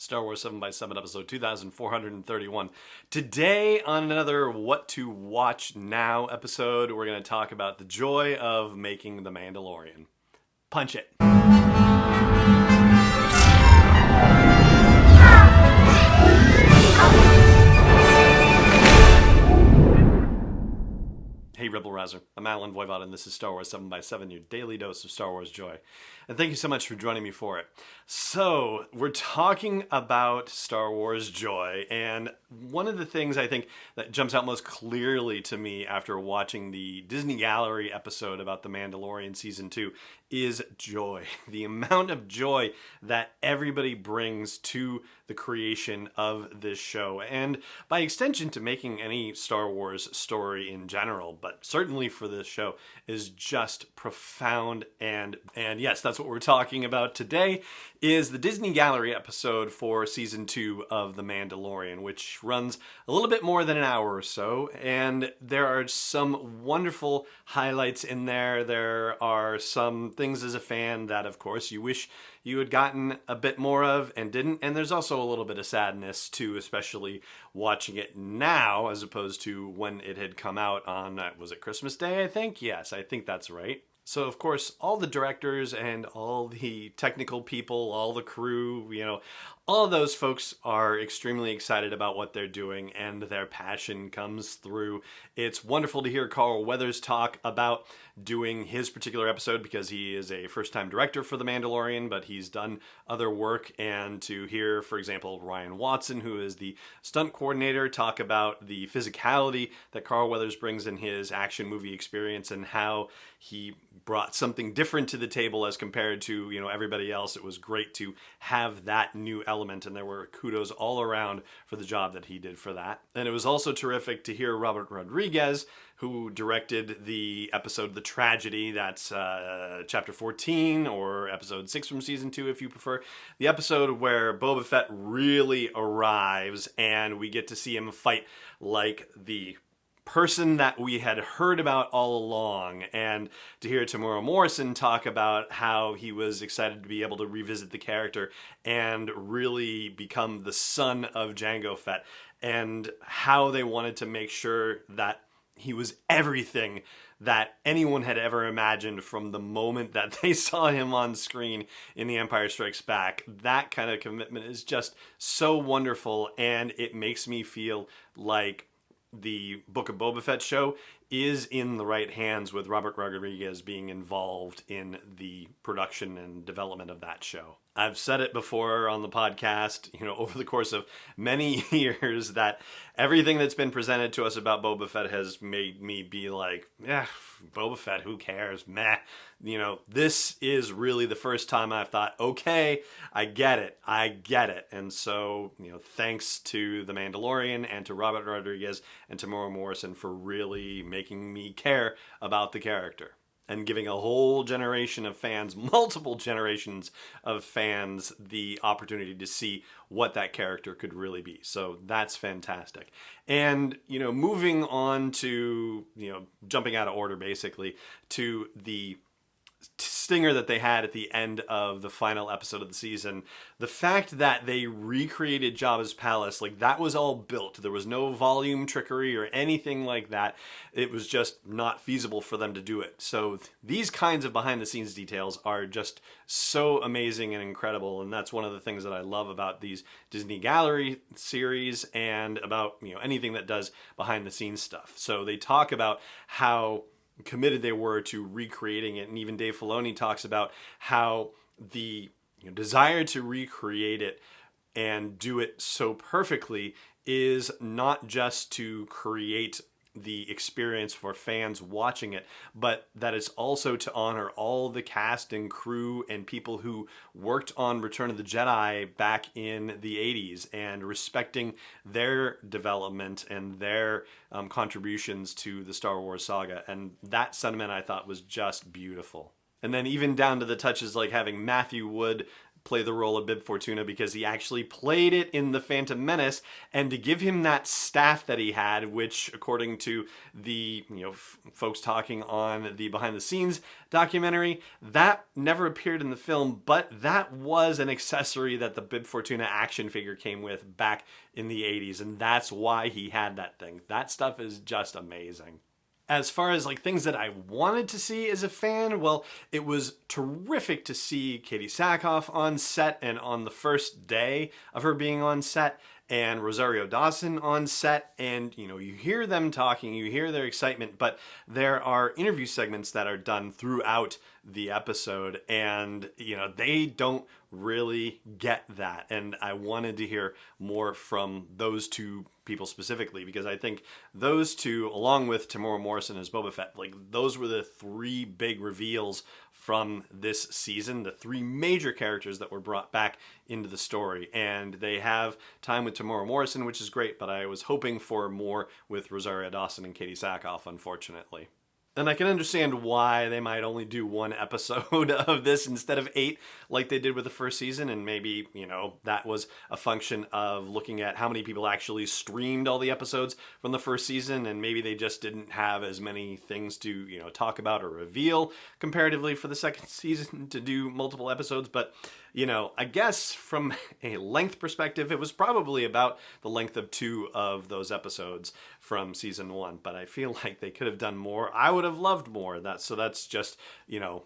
Star Wars 7 by 7 episode 2431. Today, on another What to Watch Now episode, we're going to talk about the joy of making The Mandalorian. Punch it. Hey Rebel Rouser, I'm Alan Voivod and this is Star Wars 7 by 7, your daily dose of Star Wars joy. And thank you so much for joining me for it. So, we're talking about Star Wars joy, and one of the things I think that jumps out most clearly to me after watching the Disney Gallery episode about The Mandalorian Season 2 is joy. The amount of joy that everybody brings to the creation of this show, and by extension to making any Star Wars story in general, but certainly for this show, is just profound. And yes, that's what we're talking about today, is the Disney Gallery episode for Season 2 of The Mandalorian, which runs a little bit more than an hour or so, and there are some wonderful highlights in there. There are some things as a fan that, of course, you wish you had gotten a bit more of and didn't, and there's also a little bit of sadness too, especially watching it now as opposed to when it had come out on, was it Christmas Day, I think? Yes, I think that's right. So, of course, all the directors and all the technical people, all the crew, all of those folks are extremely excited about what they're doing, and their passion comes through. It's wonderful to hear Carl Weathers talk about doing his particular episode because he is a first-time director for The Mandalorian, but he's done other work, and to hear, for example, Ryan Watson, who is the stunt coordinator, talk about the physicality that Carl Weathers brings in his action movie experience and how he brought something different to the table as compared to, everybody else. It was great to have that new element, and there were kudos all around for the job that he did for that. And it was also terrific to hear Robert Rodriguez, who directed the episode The Tragedy, that's chapter 14, or episode 6 from season 2 if you prefer. The episode where Boba Fett really arrives and we get to see him fight like the person that we had heard about all along, and to hear Temuera Morrison talk about how he was excited to be able to revisit the character and really become the son of Jango Fett, and how they wanted to make sure that he was everything that anyone had ever imagined from the moment that they saw him on screen in The Empire Strikes Back. That kind of commitment is just so wonderful, and it makes me feel like the Book of Boba Fett show is in the right hands with Robert Rodriguez being involved in the production and development of that show. I've said it before on the podcast, over the course of many years, that everything that's been presented to us about Boba Fett has made me be like, Boba Fett, who cares? Meh. This is really the first time I've thought, okay, I get it. And so, thanks to The Mandalorian and to Robert Rodriguez and to Temuera Morrison for really making me care about the character, and giving a whole generation of fans, multiple generations of fans, the opportunity to see what that character could really be. So that's fantastic. And, moving on to, jumping out of order basically, to the stinger that they had at the end of the final episode of the season, the fact that they recreated Jabba's palace, that was all built. There was no volume trickery or anything like that. It was just not feasible for them to do it. So these kinds of behind the scenes details are just so amazing and incredible, and that's one of the things that I love about these Disney Gallery series and about anything that does behind the scenes stuff. So they talk about how committed they were to recreating it, and even Dave Filoni talks about how the desire to recreate it and do it so perfectly is not just to create the experience for fans watching it, but that it's also to honor all the cast and crew and people who worked on Return of the Jedi back in the 80s, and respecting their development and their contributions to the Star Wars saga. And that sentiment I thought was just beautiful. And then even down to the touches like having Matthew Wood play the role of Bib Fortuna because he actually played it in The Phantom Menace, and to give him that staff that he had, which according to the folks talking on the behind the scenes documentary, that never appeared in the film, but that was an accessory that the Bib Fortuna action figure came with back in the 80s, and that's why he had that thing. That stuff is just amazing. As far as like things that I wanted to see as a fan, well, it was terrific to see Katie Sackhoff on set and on the first day of her being on set, and Rosario Dawson on set, and you hear them talking, you hear their excitement, but there are interview segments that are done throughout the episode, and they don't really get that, and I wanted to hear more from those two people specifically, because I think those two, along with Tamora Morrison as Boba Fett, like those were the three big reveals from this season, the three major characters that were brought back into the story. And they have time with Tamora Morrison, which is great, but I was hoping for more with Rosario Dawson and Katie Sackhoff, unfortunately. And I can understand why they might only do one episode of this instead of 8 like they did with the first season. And maybe, that was a function of looking at how many people actually streamed all the episodes from the first season. And maybe they just didn't have as many things to, talk about or reveal comparatively for the second season to do multiple episodes. But, I guess from a length perspective, it was probably about the length of 2 of those episodes from season 1. But I feel like they could have done more. I would have loved more. That's just,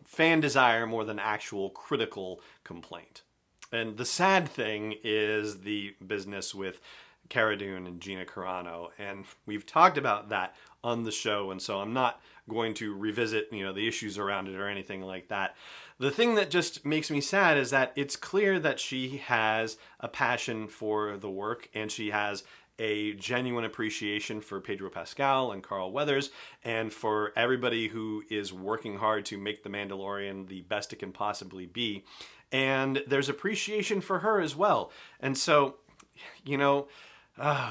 fan desire more than actual critical complaint. And the sad thing is the business with Cara Dune and Gina Carano, and we've talked about that on the show, and so I'm not going to revisit, the issues around it or anything like that. The thing that just makes me sad is that it's clear that she has a passion for the work, and she has a genuine appreciation for Pedro Pascal and Carl Weathers, and for everybody who is working hard to make The Mandalorian the best it can possibly be. And there's appreciation for her as well. And so,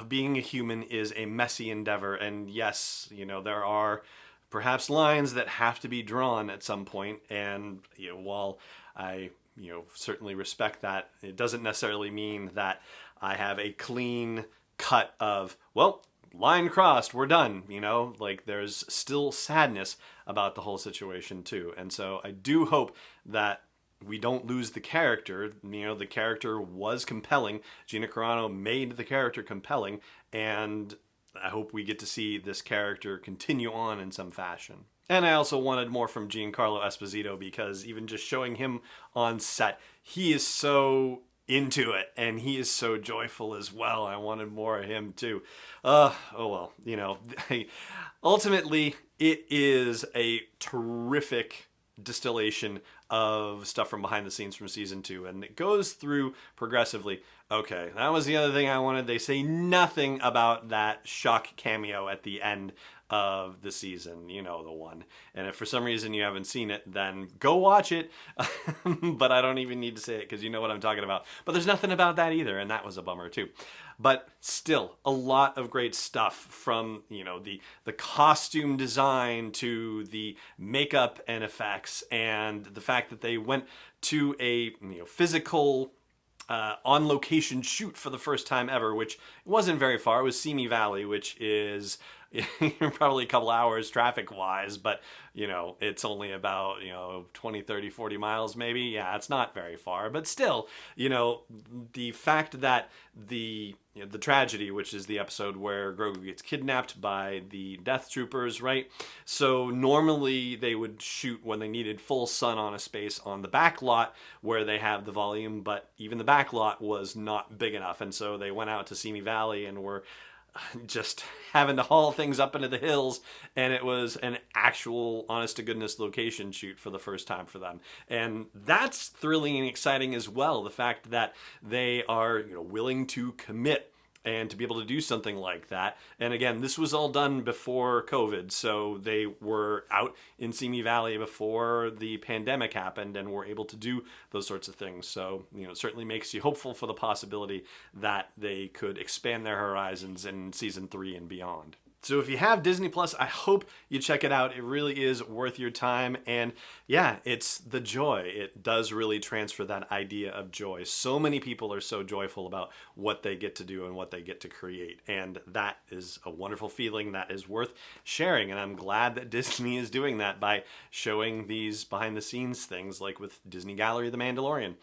being a human is a messy endeavor. And yes, there are perhaps lines that have to be drawn at some point. And while I certainly respect that, it doesn't necessarily mean that I have a clean cut of, well, line crossed, we're done. There's still sadness about the whole situation too. And so I do hope that we don't lose the character. The character was compelling. Gina Carano made the character compelling, and I hope we get to see this character continue on in some fashion. And I also wanted more from Giancarlo Esposito, because even just showing him on set, he is so into it, and he is so joyful as well. I wanted more of him too. Ultimately, it is a terrific distillation of stuff from behind the scenes from season 2, and it goes through progressively. Okay, that was the other thing I wanted. They say nothing about that shock cameo at the end of the season, the one. And if for some reason you haven't seen it, then go watch it. But I don't even need to say it because you know what I'm talking about. But there's nothing about that either, and that was a bummer too. But still, a lot of great stuff from, the costume design to the makeup and effects, and the fact that they went to a physical on-location shoot for the first time ever, which wasn't very far. It was Simi Valley, which is probably a couple hours traffic-wise, but, it's only about, 20, 30, 40 miles maybe. Yeah, it's not very far. But still, the fact that the tragedy, which is the episode where Grogu gets kidnapped by the Death Troopers, right? So normally they would shoot when they needed full sun on a space on the back lot where they have the volume, but even the back lot was not big enough. And so they went out to Simi Valley and were just having to haul things up into the hills, and it was an actual honest-to-goodness location shoot for the first time for them. And that's thrilling and exciting as well, the fact that they are willing to commit and to be able to do something like that. And again, this was all done before COVID, so they were out in Simi Valley before the pandemic happened and were able to do those sorts of things. So, it certainly makes you hopeful for the possibility that they could expand their horizons in season 3 and beyond. So if you have Disney Plus, I hope you check it out. It really is worth your time. And yeah, it's the joy. It does really transfer that idea of joy. So many people are so joyful about what they get to do and what they get to create. And that is a wonderful feeling that is worth sharing. And I'm glad that Disney is doing that by showing these behind the scenes things like with Disney Gallery, The Mandalorian.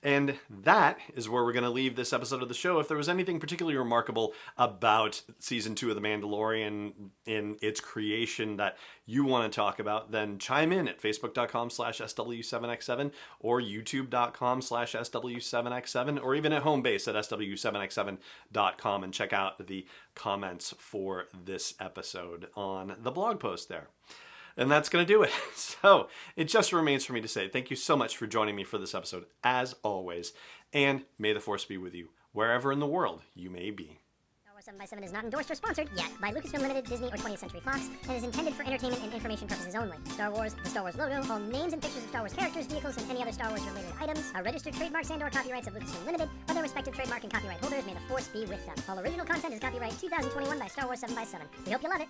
And that is where we're going to leave this episode of the show. If there was anything particularly remarkable about season 2 of The Mandalorian in its creation that you want to talk about, then chime in at facebook.com/SW7X7 or youtube.com/SW7X7 or even at home base at SW7X7.com and check out the comments for this episode on the blog post there. And that's going to do it. So it just remains for me to say thank you so much for joining me for this episode, as always. And may the Force be with you, wherever in the world you may be. Star Wars 7x7 is not endorsed or sponsored yet by Lucasfilm Limited, Disney, or 20th Century Fox, and is intended for entertainment and information purposes only. Star Wars, the Star Wars logo, all names and pictures of Star Wars characters, vehicles, and any other Star Wars-related items are registered trademarks and/or copyrights of Lucasfilm Limited, or their respective trademark and copyright holders. May the Force be with them. All original content is copyright 2021 by Star Wars 7x7. We hope you love it.